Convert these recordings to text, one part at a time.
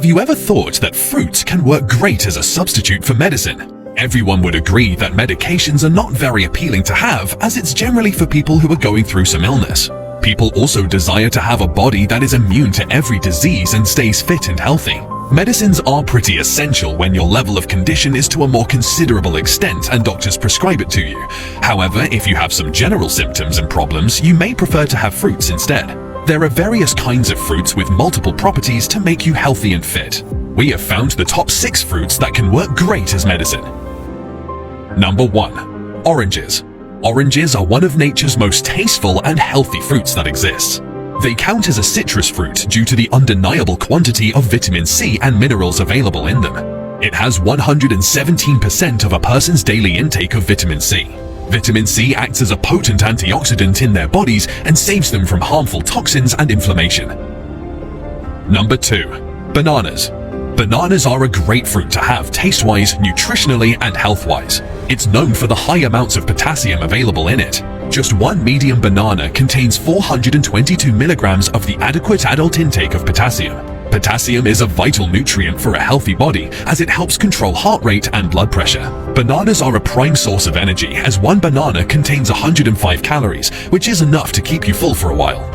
Have you ever thought that fruits can work great as a substitute for medicine? Everyone would agree that medications are not very appealing to have, as it's generally for people who are going through some illness. People also desire to have a body that is immune to every disease and stays fit and healthy. Medicines are pretty essential when your level of condition is to a more considerable extent and doctors prescribe it to you. However, if you have some general symptoms and problems, you may prefer to have fruits instead. There are various kinds of fruits with multiple properties to make you healthy and fit. We have found the top 6 fruits that can work great as medicine. Number 1. Oranges. Oranges are one of nature's most tasteful and healthy fruits that exists. They count as a citrus fruit due to the undeniable quantity of vitamin C and minerals available in them. It has 117% of a person's daily intake of vitamin C. Vitamin C acts as a potent antioxidant in their bodies and saves them from harmful toxins and inflammation. Number 2. Bananas. Bananas are a great fruit to have taste-wise, nutritionally, and health-wise. It's known for the high amounts of potassium available in it. Just one medium banana contains 422 milligrams of the adequate adult intake of potassium. Potassium is a vital nutrient for a healthy body as it helps control heart rate and blood pressure. Bananas are a prime source of energy as one banana contains 105 calories, which is enough to keep you full for a while.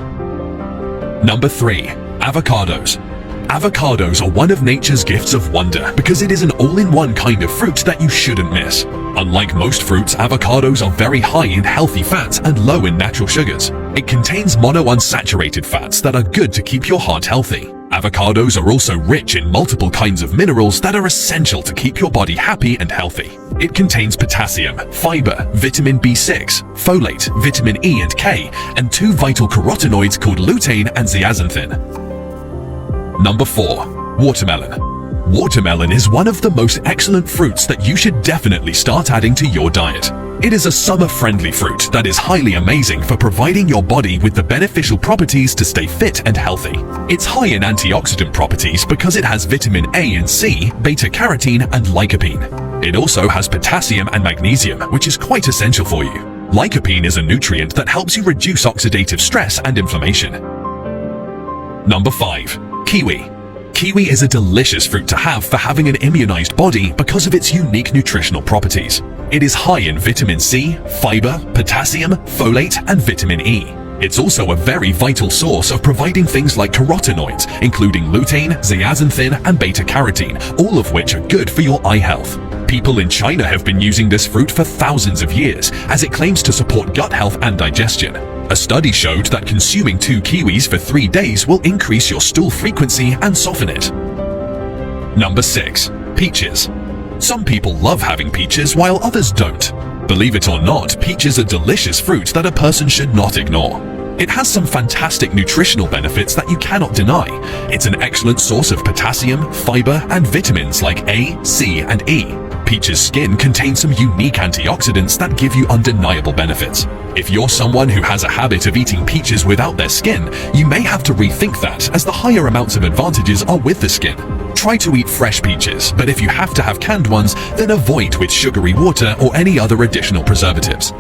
Number 3. Avocados. Avocados are one of nature's gifts of wonder because it is an all-in-one kind of fruit that you shouldn't miss. Unlike most fruits, avocados are very high in healthy fats and low in natural sugars. It contains monounsaturated fats that are good to keep your heart healthy. Avocados are also rich in multiple kinds of minerals that are essential to keep your body happy and healthy. It contains potassium, fiber, vitamin B6, folate, vitamin E and K, and 2 vital carotenoids called lutein and zeaxanthin. Number 4. Watermelon. Watermelon is one of the most excellent fruits that you should definitely start adding to your diet. It is a summer-friendly fruit that is highly amazing for providing your body with the beneficial properties to stay fit and healthy. It's high in antioxidant properties because it has vitamin A and C, beta-carotene, and lycopene. It also has potassium and magnesium, which is quite essential for you. Lycopene is a nutrient that helps you reduce oxidative stress and inflammation. Number 5. Kiwi. Kiwi is a delicious fruit to have for having an immunized body because of its unique nutritional properties. It is high in vitamin C, fiber, potassium, folate, and vitamin E. It's also a very vital source of providing things like carotenoids, including lutein, zeaxanthin, and beta-carotene, all of which are good for your eye health. People in China have been using this fruit for thousands of years, as it claims to support gut health and digestion. A study showed that consuming 2 kiwis for 3 days will increase your stool frequency and soften it. Number 6. Peaches. Some people love having peaches while others don't. Believe it or not, peaches are delicious fruit that a person should not ignore. It has some fantastic nutritional benefits that you cannot deny. It's an excellent source of potassium, fiber, and vitamins like A, C, and E. Peach's skin contains some unique antioxidants that give you undeniable benefits. If you're someone who has a habit of eating peaches without their skin, you may have to rethink that, as the higher amounts of advantages are with the skin. Try to eat fresh peaches, but if you have to have canned ones, then avoid with sugary water or any other additional preservatives.